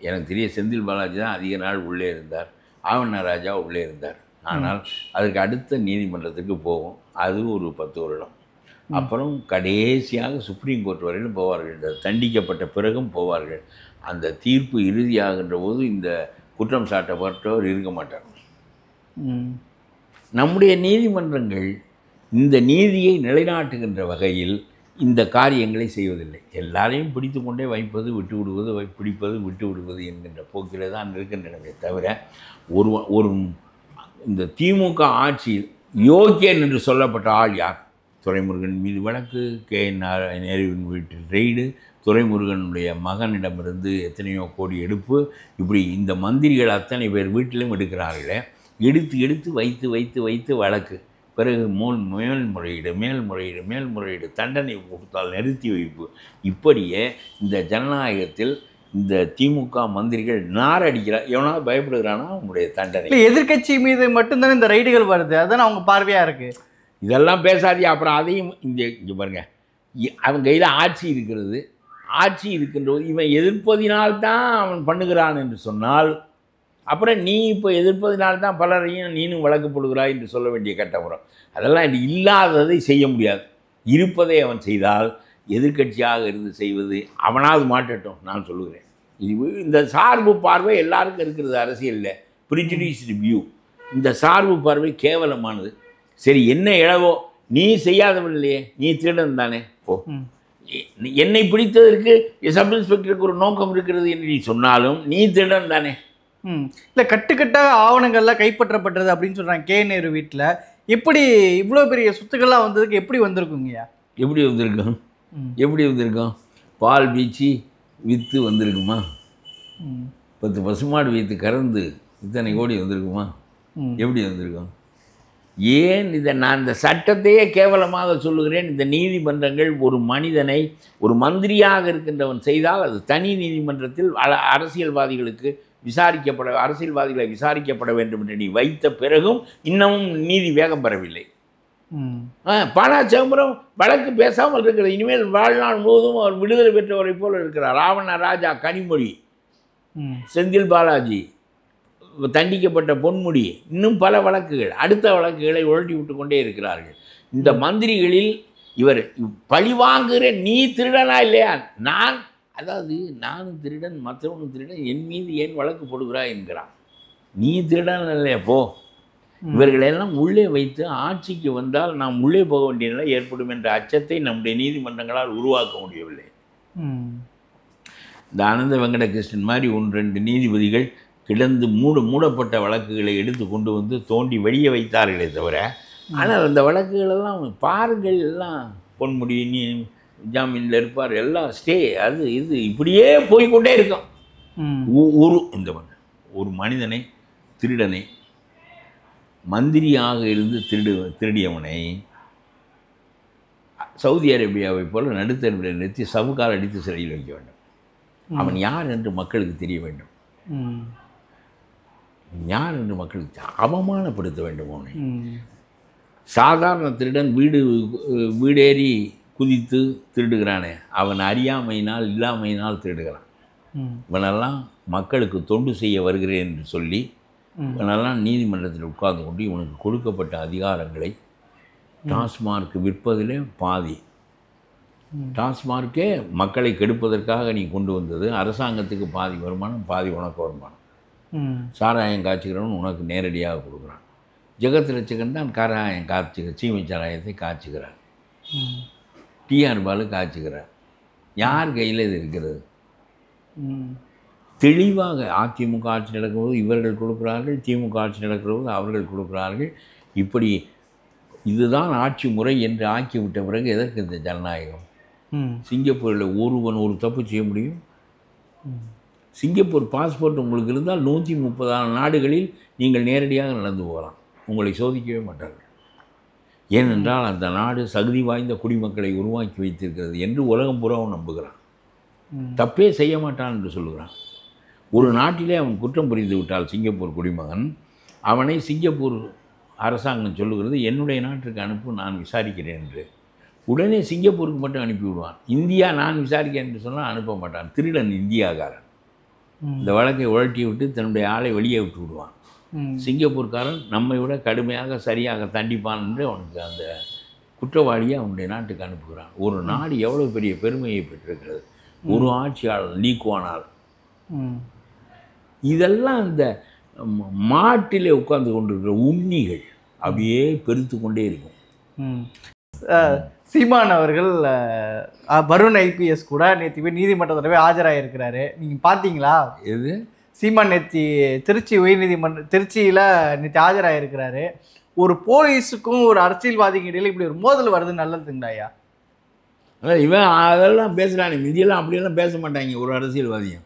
எனக்கு தெரிய செந்தில் பாலாஜி தான் அதிக நாள் உள்ளே இருந்தார். ஆவணராஜா உள்ளே இருந்தார். ஆனால் அதற்கு அடுத்த நீதிமன்றத்துக்கு போகும். அது ஒரு 10 வருடம். அப்புறம் கடைசியாக சுப்ரீம் கோர்ட் வரையிலும் போவார்கள். இந்த தண்டிக்கப்பட்ட பிறகும் போவார்கள். அந்த தீர்ப்பு இறுதியாகின்ற போது இந்த குற்றம் சாட்டப்பட்டவர் இருக்க மாட்டார். நம்முடைய நீதிமன்றங்கள் இந்த நீதியை நிலைநாட்டுகின்ற வகையில் இந்த காரியங்களை செய்வதில்லை. எல்லாரையும் பிடித்து கொண்டே வைப்பது, விட்டு விடுவது, பிடிப்பது, விட்டு விடுவது என்கின்ற போக்கில் தான் இருக்கின்றனவே தவிர ஒரு இந்த திமுக ஆட்சியில் யோக்கியன் என்று சொல்லப்பட்ட ஆள் யார்? துரைமுருகன் மீது வழக்கு, கே நேருவின் வீட்டில் ரெய்டு, துரைமுருகனுடைய மகனிடமிருந்து எத்தனையோ கோடி எடுப்பு. இப்படி இந்த மந்திரிகள் அத்தனை பேர் வீட்டிலும் எடுக்கிறார்களே, எடுத்து வைத்து வழக்கு. பிறகு மேல்முறையீடு, தண்டனை கொடுத்தால் நிறுத்தி வைப்பு. இப்படியே இந்த ஜனநாயகத்தில் இந்த திமுக மந்திரிகள் நாரடிக்கிறார். எவனாவது பயப்படுகிறானா? அவங்களுடைய தண்டனை. எதிர்கட்சி மீது மட்டும்தானே இந்த ரைடுகள் வருது, அதுதான் அவங்க பார்வையாக இருக்குது. இதெல்லாம் பேசாதே. அப்புறம் அதையும் இங்கே பாருங்க, அவன் கையில் ஆட்சி இருக்கிறது. ஆட்சி இருக்கின்றது, இவன் எதிர்ப்பதினால்தான் அவன் பண்ணுகிறான் என்று சொன்னால், அப்புறம் நீ இப்போ எதிர்ப்பதினால்தான் பலரையும் நீனும் வழக்கு போடுகிறாய் என்று சொல்ல வேண்டிய கட்டப்புறம். அதெல்லாம் இல்லாததை செய்ய முடியாது. இருப்பதை அவன் செய்தால் எதிர்க்கட்சியாக இருந்து செய்வது அவனாவது மாட்டட்டும். நான் சொல்லுகிறேன், இது இந்த சார்பு பார்வை எல்லாருக்கும் இருக்கிறது அரசியலில். ப்ரிஜுடிஸ்டு வியூ, இந்த சார்பு பார்வை கேவலமானது. சரி, என்ன இழவோ நீ செய்யாதவன் இல்லையே, நீ திருடன் தானே, போ. என்னை பிடித்ததற்கு சப் இன்ஸ்பெக்டருக்கு ஒரு நோக்கம் இருக்கிறது என்று நீ சொன்னாலும் நீ திருடன் தானே. இல்லை, கட்டுக்கட்டாக ஆவணங்கள்லாம் கைப்பற்றப்பட்டது அப்படின்னு சொல்கிறாங்க கே நேரு வீட்டில். எப்படி இவ்வளோ பெரிய சொத்துக்கள்லாம் வந்ததுக்கு எப்படி வந்திருக்குங்கய்யா? எப்படி வந்திருக்கும்? எப்படி வந்திருக்கும்? பால் பீச்சி விற்று வந்திருக்குமா? 10 பசுமாடு வைத்து கறந்து இத்தனை கோடி வந்திருக்குமா? எப்படி வந்திருக்கும்? ஏன் இதை நான் இந்த சட்டத்தையே கேவலமாக சொல்லுகிறேன். இந்த நீதிமன்றங்கள் ஒரு மனிதனை ஒரு மந்திரியாக இருக்கின்றவன் செய்தால் அது தனி நீதிமன்றத்தில் அரசியல்வாதிகளை விசாரிக்கப்பட வேண்டும் என்று நீ வைத்த பிறகும் இன்னமும் நீதி வேகம் பெறவில்லை. பண சிதம்பரம் வழக்கு பேசாமல் இருக்கிறது. இனிமேல் வாழ்நாள் முழுவதும் அவர் விடுதலை பெற்றவரை போல இருக்கிறார். ராவண ராஜா, கனிமொழி, செந்தில் பாலாஜி, தண்டிக்கப்பட்ட பொன்முடி, இன்னும் பல வழக்குகள், அடுத்த வழக்குகளை உழட்டி விட்டு கொண்டே இருக்கிறார்கள். இந்த மந்திரிகளில் இவர் பழிவாங்குகிற நீ திருடனா இல்லையா? நானும் திருடன், மற்றவனும் திருடன், என் மீது ஏன் வழக்கு போடுகிறாய் என்கிறான். நீ திருடன் இல்லையா, போ. இவர்களெல்லாம் உள்ளே வைத்து ஆட்சிக்கு வந்தால் நாம் உள்ளே போக வேண்டிய நிலை ஏற்படும் என்ற அச்சத்தை நம்முடைய நீதிமன்றங்களால் உருவாக்க முடியவில்லை. இந்த ஆனந்த வெங்கடகிருஷ்ணன் மாதிரி 1-2 நீதிபதிகள் கிடந்து மூடப்பட்ட வழக்குகளை எடுத்து கொண்டு வந்து தோண்டி வெளிய வைத்தார்களே தவிர, ஆனால் அந்த வழக்குகளெல்லாம் பாருங்கள், எல்லாம் பொன்முடி நீ ஜாமீனில் இருப்பார், எல்லாம் ஸ்டே, அது இது இப்படியே போய்கொண்டே இருக்கும். ஒரு மனிதனை, திருடனை, மந்திரியாக இருந்து திருடியவனை சவுதி அரேபியாவை போல நடுத்தரவில் நிறுத்தி சவுக்கால் அடித்து சிறையில் வைக்க வேண்டும். அவன் யார் என்று மக்களுக்கு தெரிய வேண்டும். யார் என்று மக்களுக்கு அவமானப்படுத்த வேண்டும். அவனை சாதாரண திருடன் வீடேறி குதித்து திருடுகிறானே, அவன் அறியாமையினால் இல்லாமையினால் திருடுகிறான். இவனெல்லாம் மக்களுக்கு தொண்டு செய்ய வருகிறேன் என்று சொல்லி இவனெல்லாம் நீதிமன்றத்தில் உட்கார்ந்து கொண்டு இவனுக்கு கொடுக்கப்பட்ட அதிகாரங்களை டாஸ்மார்க் விற்பதிலே பாதி, டாஸ்மார்க்கே மக்களை கெடுப்பதற்காக நீ கொண்டு வந்தது, அரசாங்கத்துக்கு பாதி வருமானம், பாதி உனக்கு வருமானம். சாராயம் காய்ச்சுகிறவன் உனக்கு நேரடியாக கொடுக்குறான். ஜெகத் ரட்சகன் தான் சீமை சாராயத்தை காய்ச்சுகிறார், டிஆர் பாலு காய்ச்சுகிறார். யார் கையில் இது இருக்கிறது? தெளிவாக அதிமுக ஆட்சி நடக்கும்போது இவர்கள் கொடுக்குறார்கள், திமுக ஆட்சி நடக்கிறபோது அவர்கள் கொடுக்குறார்கள். இப்படி இதுதான் ஆட்சி முறை என்று ஆக்கிவிட்ட பிறகு எதற்கு இந்த ஜனநாயகம்? சிங்கப்பூரில் ஒருவன் ஒரு தப்பு செய்ய முடியும்? சிங்கப்பூர் பாஸ்போர்ட் உங்களுக்கு இருந்தால் 130 நாடுகளில் நீங்கள் நேரடியாக நடந்து போகலாம், உங்களை சோதிக்கவே மாட்டார்கள். ஏனென்றால் அந்த நாடு சக்தி வாய்ந்த குடிமக்களை உருவாக்கி வைத்திருக்கிறது என்று உலகம் பூராவும் நம்புகிறான். தப்பே செய்ய மாட்டான் என்று சொல்லுகிறான். ஒரு நாட்டிலே அவன் குற்றம் புரிந்து விட்டால் சிங்கப்பூர் குடிமகன், அவனை சிங்கப்பூர் அரசாங்கம் சொல்லுகிறது என்னுடைய நாட்டுக்கு அனுப்பு, நான் விசாரிக்கிறேன் என்று. உடனே சிங்கப்பூருக்கு மட்டும் அனுப்பிவிடுவான். இந்தியா நான் விசாரிக்கிறேன் என்று சொன்னால் அனுப்ப மாட்டான். திருடன் இந்தியாக்காரன் இந்த வழக்கை உழட்டி விட்டு தன்னுடைய ஆளை வெளியே விட்டு விடுவான். சிங்கப்பூர்காரன் நம்மை விட கடுமையாக சரியாக தண்டிப்பான் என்று அவனுக்கு அந்த குற்றவாளியை அவனுடைய நாட்டுக்கு அனுப்புகிறான். ஒரு நாடு எவ்வளோ பெரிய பெருமையை பெற்றிருக்கிறது ஒரு ஆட்சியாளர் நீக்குவானால். இதெல்லாம் இந்த மாட்டிலே உட்கார்ந்து கொண்டிருக்கிற உண்ணிகள் அப்படியே பெருத்து கொண்டே இருக்கும். சீமான் அவர்கள் வருண் ஐபிஎஸ் கூட நேற்று போய் நீதிமன்றத்தில் போய் ஆஜராகிருக்கிறாரு. நீங்கள் பார்த்தீங்களா? எது? சீமான் நேற்று திருச்சியில் நேற்று ஆஜராகிருக்கிறாரு. ஒரு போலீஸுக்கும் ஒரு அரசியல்வாதிக்கு இடையில் இப்படி ஒரு மோதல் வருது நல்லதுங்களாயா? அதான் இவன் அதெல்லாம் பேசுகிறானே, மிதியெல்லாம் அப்படியெல்லாம் பேச மாட்டாங்க ஒரு அரசியல்வாதியும்.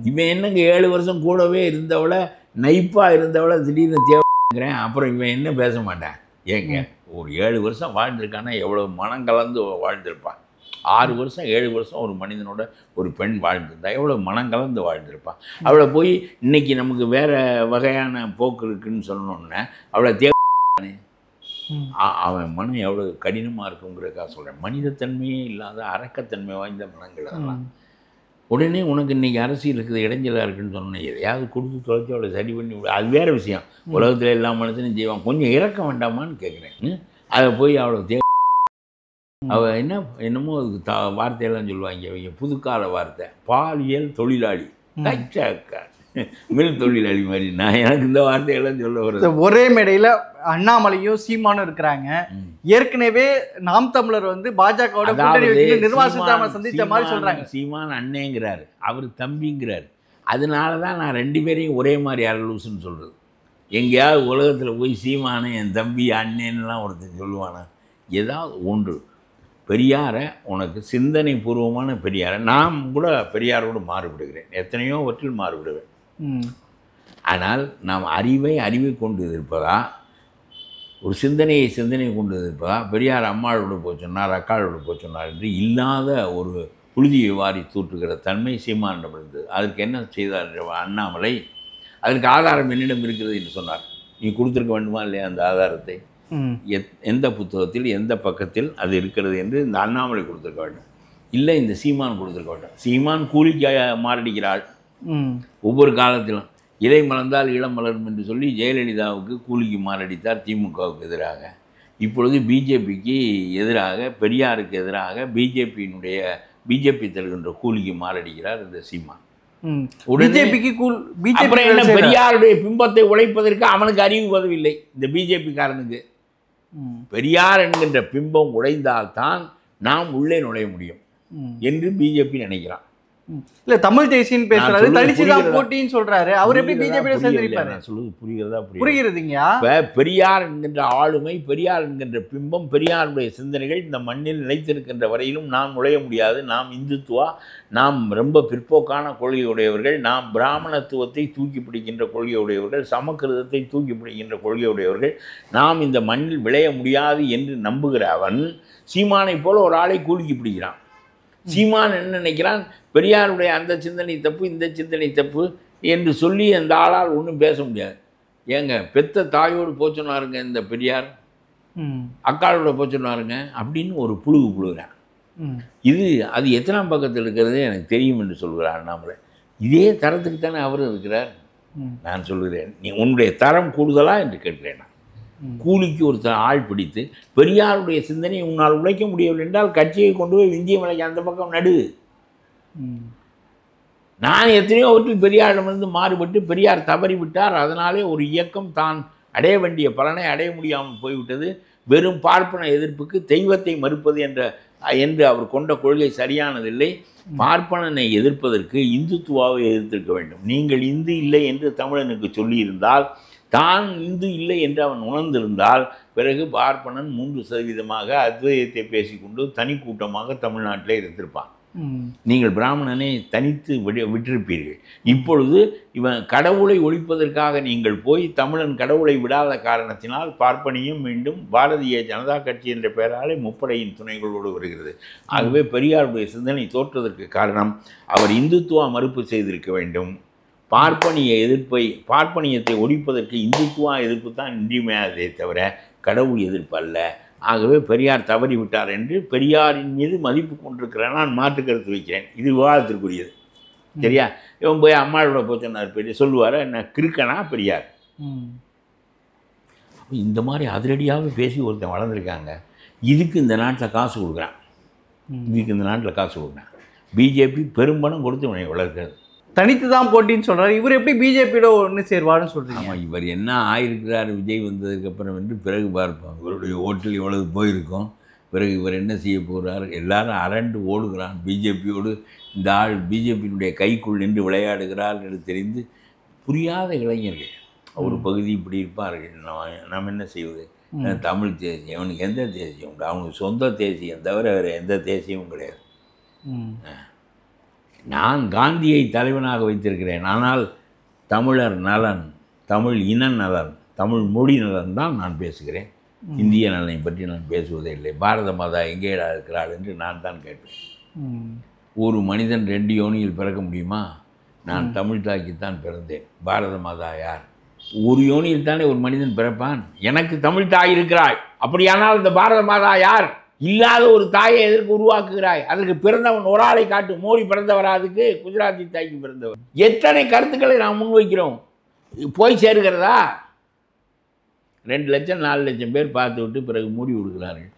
இவன் என்னங்க 7 வருஷம் கூடவே இருந்தவளை, நைப்பாக இருந்தவளை திடீர்னு தேவைங்கிறேன், அப்புறம் இவன் என்ன பேச மாட்டான்? ஏங்க, ஒரு 7 வருஷம் வாழ்ந்திருக்கானா எவ்வளோ மனம் கலந்து வாழ்ந்திருப்பான். 6 வருஷம் 7 வருஷம் ஒரு மனிதனோட ஒரு பெண் வாழ்ந்திருந்தா எவ்வளோ மனம் கலந்து வாழ்ந்திருப்பான். அவளை போய் இன்றைக்கி நமக்கு வேறு வகையான போக்கு இருக்குதுன்னு சொன்னோன்னே அவளை அவன் மனம் எவ்வளோ கடினமாக இருக்குங்கிறதுக்காக சொல்கிறேன். மனிதத்தன்மையே இல்லாத அரக்கத்தன்மை வாய்ந்த மனங்கள் அதெல்லாம். உடனே உனக்கு இன்றைக்கி அரசியல் இருக்குது, இடைஞ்சலாக இருக்குன்னு சொன்னேன், எதையாவது கொடுத்து தொலைச்சி அவளை சரி பண்ணி விடு, அது வேறு விஷயம். உலகத்தில் எல்லா மனுஷனும் செய்வான், கொஞ்சம் இறக்க வேண்டாமான்னு கேட்குறேன். அதை போய் அவளை அவள் என்னமோ அதுக்கு வார்த்தையெல்லாம் சொல்லுவாங்க, அவங்க புதுக்கால வார்த்தை, பாலியல் தொழிலாளி, மில் தொழிலாளி மாதிரி. நான் எனக்கு இந்த வார்த்தையெல்லாம் சொல்ல வருது. ஒரே மேடையில் அண்ணாமலையும் சீமானும் இருக்கிறாங்க. ஏற்கனவே நாம் தமிழர் வந்து பாஜகவோட நிர்மலா சீதாராமன் சந்திச்ச மாதிரி சொல்றாங்க. சீமான் அண்ணேங்கிறாரு, அவர் தம்பிங்கிறாரு. அதனால தான் நான் 2 பேரையும் ஒரே மாதிரி அரலூசுன்னு சொல்கிறது. எங்கேயாவது உலகத்தில் போய் சீமானை என் தம்பி அண்ணேன்னுலாம் ஒருத்தர் சொல்லுவானா? ஏதாவது ஒன்று. பெரியாரை உனக்கு சிந்தனை பூர்வமான பெரியாரை, நான் கூட பெரியாரோடு மாறுபடுகிறேன், எத்தனையோ வற்றில் மாறுபடுவேன். ஆனால் நாம் அறிவை கொண்டு இருப்பதா, ஒரு சிந்தனையை கொண்டு இருப்பதா, பெரியார் அம்மாளோடு போய் சொன்னார், அக்காளோடு போய் சொன்னார் என்று இல்லாத ஒரு புழுதியை வாரி தூற்றுகிற தன்மை சீமானிடம் இருந்தது. அதற்கு என்ன செய்தார் அண்ணாமலை? அதற்கு ஆதாரம் என்னிடம் இருக்கிறது என்று சொன்னார். நீ கொடுத்துருக்க வேண்டுமா இல்லையா அந்த ஆதாரத்தை? எந்த புத்தகத்தில் எந்த பக்கத்தில் அது இருக்கிறது என்று இந்த அண்ணாமலை கொடுத்துருக்க வேண்டும், இல்லை இந்த சீமான் கொடுத்துருக்க வேண்டும். சீமான் கூலிக்கு மாரடிக்கிறாள். ஒவ்வொரு காலத்திலும் இலை மலர்ந்தால் இளம் மலரும் என்று சொல்லி ஜெயலலிதாவுக்கு கூலிக்கு மாரடித்தார் திமுகவுக்கு எதிராக. இப்பொழுது பிஜேபிக்கு எதிராக, பெரியாருக்கு எதிராக பிஜேபி தருகின்ற கூலிக்கு மாரடிக்கிறார் இந்த சீமான். பெரியாருடைய பிம்பத்தை உழைப்பதற்கு அவனுக்கு அறிவு பதவில்லை இந்த பிஜேபி காரனுக்கு. பெரியார் என்கின்ற பிம்பம் உடைந்தால்தான் நாம் உள்ளே நுழைய முடியும் என்று பிஜேபி நினைக்கிறான். இல்ல தமிழ் தேசியம் பேசுறாரு, தனிச்சுதான் போட்டின்னு சொல்றாரு. அவர் எப்படி பிஜேபி சேர்ந்திருப்பாரு? சொல்லுது புரிகிறதா? புரிகிறதுங்க. பெரியார் என்கின்ற ஆளுமை, பெரியார் என்கின்ற பிம்பம், பெரியாருடைய சிந்தனைகள் இந்த மண்ணில் நிலைத்திருக்கின்ற வரையிலும் நாம் நுழைய முடியாது. நாம் இந்துத்துவா, நாம் ரொம்ப பிற்போக்கான கொள்கையுடையவர்கள், நாம் பிராமணத்துவத்தை தூக்கி பிடிக்கின்ற கொள்கையுடையவர்கள், சமக்கிருதத்தை தூக்கி பிடிக்கின்ற கொள்கையுடையவர்கள், நாம் இந்த மண்ணில் விளைய முடியாது என்று நம்புகிற அவன் சீமானை போல ஒரு ஆளை கூலிக்கு பிடிக்கிறான். சீமான் என்ன நினைக்கிறான்? பெரியாருடைய அந்த சிந்தனை தப்பு, இந்த சிந்தனை தப்பு என்று சொல்லி அந்த ஆளால் ஒன்றும் பேச முடியாது. ஏங்க பெத்த தாயோடு போச்சொன்னாருங்க இந்த பெரியார், அக்காளோட போச்சொன்னாருங்க அப்படின்னு ஒரு புழுகுறான். அது எத்தனாம் பக்கத்தில் இருக்கிறது எனக்கு தெரியும் என்று சொல்கிறார் அண்ணாமலை. இதே தரத்துக்கு தானே அவரும் இருக்கிறார். நான் சொல்கிறேன், நீ உன்னுடைய தரம் கூடுதலா என்று கேட்கிறேன். கூலிக்கு ஒரு ஆள் பிடித்து பெரியாருடைய சிந்தனையை உன்னால் உழைக்க முடியவில்லை என்றால் கட்சியை கொண்டு போய் விந்திய மலைக்கு அந்த பக்கம் நடு. நான் எத்தனையோ அவற்றில் பெரியாரிடமிருந்து மாறுபட்டு பெரியார் தவறிவிட்டார், அதனாலே ஒரு இயக்கம் தான் அடைய வேண்டிய பலனை அடைய முடியாமல் போய்விட்டது. வெறும் பார்ப்பன எதிர்ப்புக்கு தெய்வத்தை மறுப்பது என்று அவர் கொண்ட கொள்கை சரியானதில்லை. பார்ப்பனனை எதிர்ப்பதற்கு இந்துத்துவாவை எதிர்த்திருக்க வேண்டும். நீங்கள் இந்து இல்லை என்று தமிழனுக்கு சொல்லியிருந்தால், தான் இந்து இல்லை என்று அவன் உணர்ந்திருந்தால், பிறகு பார்ப்பனன் 3% அத்வைதத்தை பேசிக்கொண்டு தனி கூட்டமாக தமிழ்நாட்டிலே இருந்திருப்பான். நீங்கள் பிராமணனை தனித்து விட்டிருப்பீர்கள். இப்பொழுது இவன் கடவுளை ஒழிப்பதற்காக நீங்கள் போய் தமிழன் கடவுளை விடாத காரணத்தினால் பார்ப்பனியும் மீண்டும் பாரதிய ஜனதா கட்சி என்ற பெயராலே முப்படையின் துணைகளோடு வருகிறது. ஆகவே பெரியாருடைய சிந்தனை தோற்றதற்கு காரணம் அவர் இந்துத்துவ மறுப்பு செய்திருக்க வேண்டும். பார்ப்பனியத்தை ஒழிப்பதற்கு இந்துத்துவா எதிர்ப்பு தான் இன்றியமையாததை தவிர கடவுள் எதிர்ப்பு அல்ல. ஆகவே பெரியார் தவறிவிட்டார் என்று பெரியாரின் மீது மதிப்பு கொண்டிருக்கிறேன், நான் மாற்று கருத்து வைக்கிறேன். இது விவாதத்திற்குரியது. சரியா? இவன் போய் அம்மாவோட போச்சனார் பெரிய சொல்லுவார், என்ன கிறுக்கனா பெரியார். இந்த மாதிரி அதிரடியாக பேசி ஒருத்தன் வளர்ந்துருக்காங்க. இதுக்கு இந்த நாட்டில் காசு கொடுக்குறான். பிஜேபி பெரும்பணம் கொடுத்து வளர்க்கிறது. தனித்து தான் போட்டின்னு சொல்கிறார். இவர் எப்படி பிஜேபியோட ஒன்று சேர்வார்னு சொல்கிறீங்க? ஆமாம், இவர் என்ன ஆயிருக்கிறார் விஜய் வந்ததுக்கப்புறம் என்று பிறகு பார்ப்போம். இவருடைய ஓட்டில் எவ்வளவு போயிருக்கோம், பிறகு இவர் என்ன செய்ய போகிறார். எல்லாரும் அரண்டு ஓடுகிறான் பிஜேபியோடு. இந்த ஆள் பிஜேபியினுடைய கைக்குள் நின்று விளையாடுகிறார் என்று தெரிந்து புரியாத இளைஞர்கள் ஒரு பகுதி இப்படி இருப்பார்கள். நாம் என்ன செய்வது? தமிழ் தேசியம், அவனுக்கு எந்த தேசியம் உண்டு? அவனுக்கு சொந்த தேசியம் தவிர வேறு எந்த தேசியமும் கிடையாது. நான் காந்தியை தலைவனாக வைத்திருக்கிறேன், ஆனால் தமிழர் நலன், தமிழ் இன நலன், தமிழ் மொழி நலன் தான் நான் பேசுகிறேன். இந்திய நலனை பற்றி நான் பேசுவதே இல்லை. பாரத மாதா எங்கேடா இருக்கிறாள் என்று நான் தான் கேட்பேன். ஒரு மனிதன் 2 யோனியில் பிறக்க முடியுமா? நான் தமிழ் தாய்க்குத்தான் பிறந்தேன். பாரத மாதா யார்? ஒரு யோனியில் தானே ஒரு மனிதன் பிறப்பான். எனக்கு தமிழ் தாய் இருக்கிறாள். அப்படியானால் இந்த பாரத மாதா யார்? இல்லாத ஒரு தாயை எதற்கு உருவாக்குகிறாய்? அதற்கு பிறந்தவன் ஒரு ஆளை காட்டு. மோடி பிறந்தவரா? அதுக்கு குஜராத்தி தாய்க்கு பிறந்தவர். எத்தனை கருத்துக்களை நாம் முன்வைக்கிறோம், போய் சேருகிறதா? 2 லட்சம் 4 லட்சம் பேர் பார்த்து விட்டு பிறகு மூடி விடுகிறார்கள்.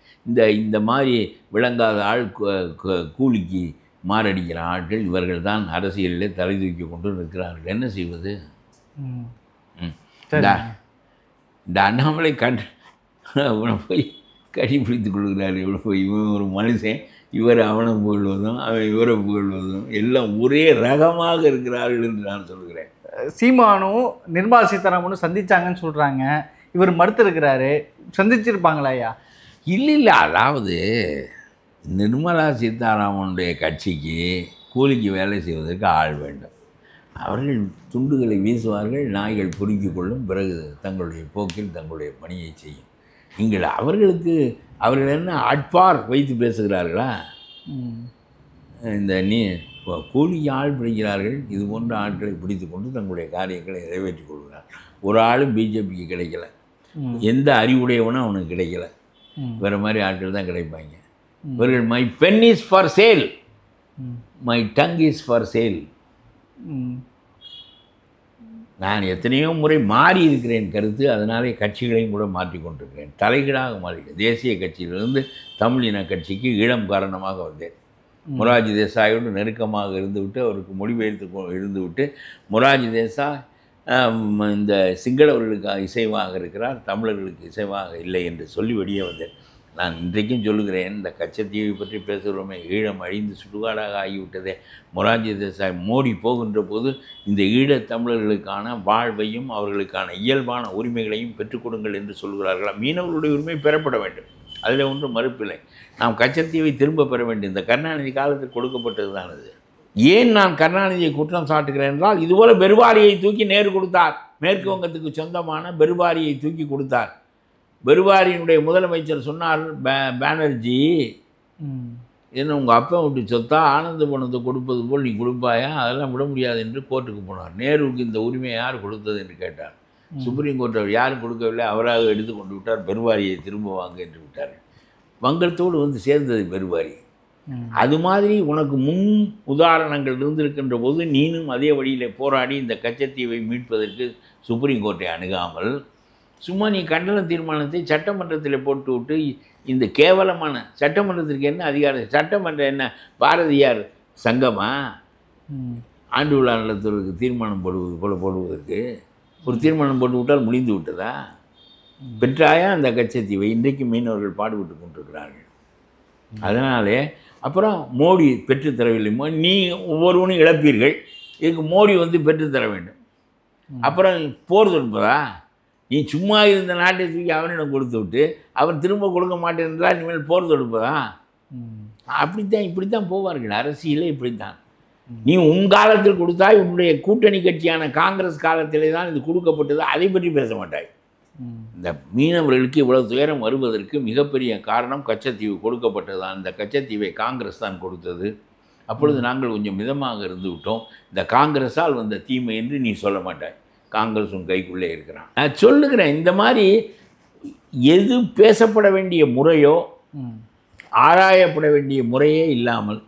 இந்த மாதிரி விளங்காத ஆள், கூலிக்கு மாரடிக்கிற ஆட்கள் இவர்கள் தான் அரசியலிலே தலை தூக்கி கொண்டு இருக்கிறார்கள். என்ன செய்வது? இந்த அண்ணாமலை அவனை போய் கடி பிடித்துக் கொள்கிறார். இவ்வளோ போய் இவன் ஒரு மனுஷன், இவர் அவனை புகழ்வதும் அவன் இவரை புகழ்வதும் எல்லாம் ஒரே ரகமாக இருக்கிறார்கள் என்று நான் சொல்கிறேன். சீமானும் நிர்மலா சீதாராமனும் சந்திச்சாங்கன்னு சொல்கிறாங்க. இவர் மறுத்திருக்கிறாரு. சந்திச்சிருப்பாங்களா ஐயா? இல்லை, அதாவது நிர்மலா சீதாராமனுடைய கட்சிக்கு கூலிக்கு வேலை செய்வதற்கு ஆள் வேண்டும். அவர்கள் துண்டுகளை வீசுவார்கள், நாய்கள் பொறுக்கிக் கொள்ளும், பிறகு தங்களுடைய போக்கில் தங்களுடைய பணியை செய்யும். நீங்கள் அவர்கள் என்ன அட்பார் வைத்து பேசுகிறார்களா? கூலிக்கு ஆள் பிடிக்கிறார்கள். இது போன்ற ஆட்களை பிடித்து கொண்டு தங்களுடைய காரியங்களை நிறைவேற்றிக் கொள்கிறார்கள். ஒரு ஆளும் பிஜேபிக்கு கிடைக்கல, எந்த அறிவுடையவனும் அவனுக்கு கிடைக்கல. வேறு மாதிரி ஆட்கள் தான் கிடைப்பாங்க. இவர்கள் my pen is for sale, my tongue is for sale. நான் எத்தனையோ முறை மாறி இருக்கிறேன் கருத்து, அதனாலே கட்சிகளையும் கூட மாற்றிக்கொண்டிருக்கிறேன். தலைகீழாக மாறிக்கிறேன். தேசிய கட்சியிலிருந்து தமிழின கட்சிக்கு ஈழம் காரணமாக வந்தேன். மொரார்ஜி தேசாயோடு நெருக்கமாக இருந்துவிட்டு அவருக்கு மொழிபெயர்த்து இருந்துவிட்டு மொரார்ஜி தேசாய் இந்த சிங்களவர்களுக்கு இசைவாக இருக்கிறார், தமிழர்களுக்கு இசைவாக இல்லை என்று சொல்லி வெளியே வந்தேன். நான் இன்றைக்கும் சொல்லுகிறேன், இந்த கச்சத்தீவை பற்றி பேசுகிறோமே, ஈழம் அழிந்து சுடுகாடாக ஆகிவிட்டதே. மொரார்ஜி தேசாய் மோடி போகின்ற போது இந்த ஈழத் தமிழர்களுக்கான வாழ்வையும் அவர்களுக்கான இயல்பான உரிமைகளையும் பெற்றுக் கொடுங்கள் என்று சொல்கிறார்களா? மீனவர்களுடைய உரிமை பெறப்பட வேண்டும், அதில் ஒன்றும் மறுப்பில்லை. நாம் கச்சத்தீவை திரும்ப பெற வேண்டும். இந்த கருணாநிதி காலத்தில் கொடுக்கப்பட்டது தான் அது. ஏன் நான் கருணாநிதியை குற்றம் சாட்டுகிறேன் என்றால், இதுபோல் பெருவாரியை தூக்கி நேரு கொடுத்தார். மேற்கு வங்கத்துக்கு சொந்தமான பெருவாரியை தூக்கி கொடுத்தார். பெருவாரியினுடைய முதலமைச்சர் சொன்னார், பானர்ஜி என்ன உங்கள் அப்பா விட்டு சொத்தா ஆனந்த பணத்தை கொடுப்பது போல் நீ கொடுப்பாயா? அதெல்லாம் விட முடியாது என்று கோர்ட்டுக்கு போனார். நேருவுக்கு இந்த உரிமையை யார் கொடுத்தது என்று கேட்டார். சுப்ரீம் கோர்ட் அவர் யாரும் கொடுக்கவில்லை, அவராக எடுத்து கொண்டு விட்டார். பெருவாரியை திரும்ப வாங்க என்று விட்டார். வங்கத்தோடு வந்து சேர்ந்தது பெருவாரி. அது மாதிரி உனக்கு முன் உதாரணங்கள் இருந்திருக்கின்ற போது நீனும் அதே வழியில் போராடி இந்த கச்சத்தீவை மீட்பதற்கு சுப்ரீம் கோர்ட்டை அணுகாமல் சும்மா நீ கண்டன தீர்மானத்தை சட்டமன்றத்தில் போட்டு விட்டு இந்த கேவலமான சட்டமன்றத்திற்கு என்ன அதிகாரம்? சட்டமன்றம் என்ன பாரதியார் சங்கமா? ஆண்டு விழா நடத்துவதற்கு தீர்மானம் போடுவது போல போடுவதற்கு ஒரு தீர்மானம் போட்டு விட்டால் முடிந்து விட்டதா? பெற்றாயா அந்த கச்சத்தீவை? இன்றைக்கு மீனவர்கள் பாடுபட்டு கொண்டிருக்கிறார்கள். அதனாலே அப்புறம் மோடி பெற்றுத்தரவில்லை. நீ ஒவ்வொருவனும் இழப்பீர்கள், இதுக்கு மோடி வந்து பெற்றுத்தர வேண்டும். அப்புறம் போர் தொடுப்பதா? நீ சும்மா இருந்த நாட்டை தூக்கி அவனிடம் கொடுத்து விட்டு அவன் திரும்ப கொடுக்க மாட்டேன் என்றால் இனிமேல் போர் தொடுப்பதா? அப்படித்தான் இப்படித்தான் போவார்கள். அரசியலே இப்படித்தான். நீ உன் காலத்தில் கொடுத்தாய், உன்னுடைய கூட்டணி கட்சியான காங்கிரஸ் காலத்திலே தான் இது கொடுக்கப்பட்டது, அதை பற்றி பேச மாட்டாய். இந்த மீனவர்களுக்கு இவ்வளவு துயரம் வருவதற்கு மிகப்பெரிய காரணம் கச்சத்தீவு கொடுக்கப்பட்டது தான். இந்த கச்சத்தீவை காங்கிரஸ் தான் கொடுத்தது. அப்பொழுது நாங்கள் கொஞ்சம் மிதமாக இருந்து விட்டோம். இந்த காங்கிரஸால் வந்த தீமை என்று நீ சொல்ல மாட்டாய். காங்கிரஸ் உன் கைக்குள்ளே இருக்கிறான். நான் சொல்லுகிறேன், இந்த மாதிரி எது பேசப்பட வேண்டிய முறையோ ஆராயப்பட வேண்டிய முறையே இல்லாமல்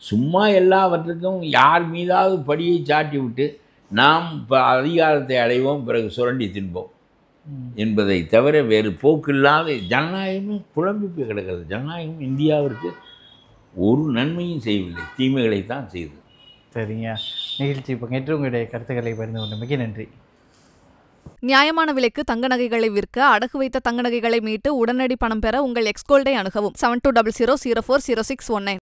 சும்மா எல்லாவற்றுக்கும் யார் மீதாவது படியை சாட்டி விட்டு நாம் அதிகாரத்தை அடைவோம், பிறகு சுரண்டி தின்போம் என்பதை தவிர வேறு போக்கில்லாத ஜனநாயகமும் குழம்பி போய் கிடக்கிறது. ஜனநாயகம் இந்தியாவிற்கு ஒரு நன்மையும் செய்யவில்லை, தீமைகளைத்தான் செய்தது. சரிங்க, நிகழ்ச்சி பங்கேற்று உங்களுடைய கருத்துக்களை பகிர்ந்து கொண்டு மிக நன்றி. நியாயமான விலைக்கு தங்க நகைகளை விற்க அடகு வைத்த தங்க நகைகளை மீட்டு உடனடி பணம் பெற உங்கள் எக்ஸ்கோல்டை அணுகவும். 7200040619.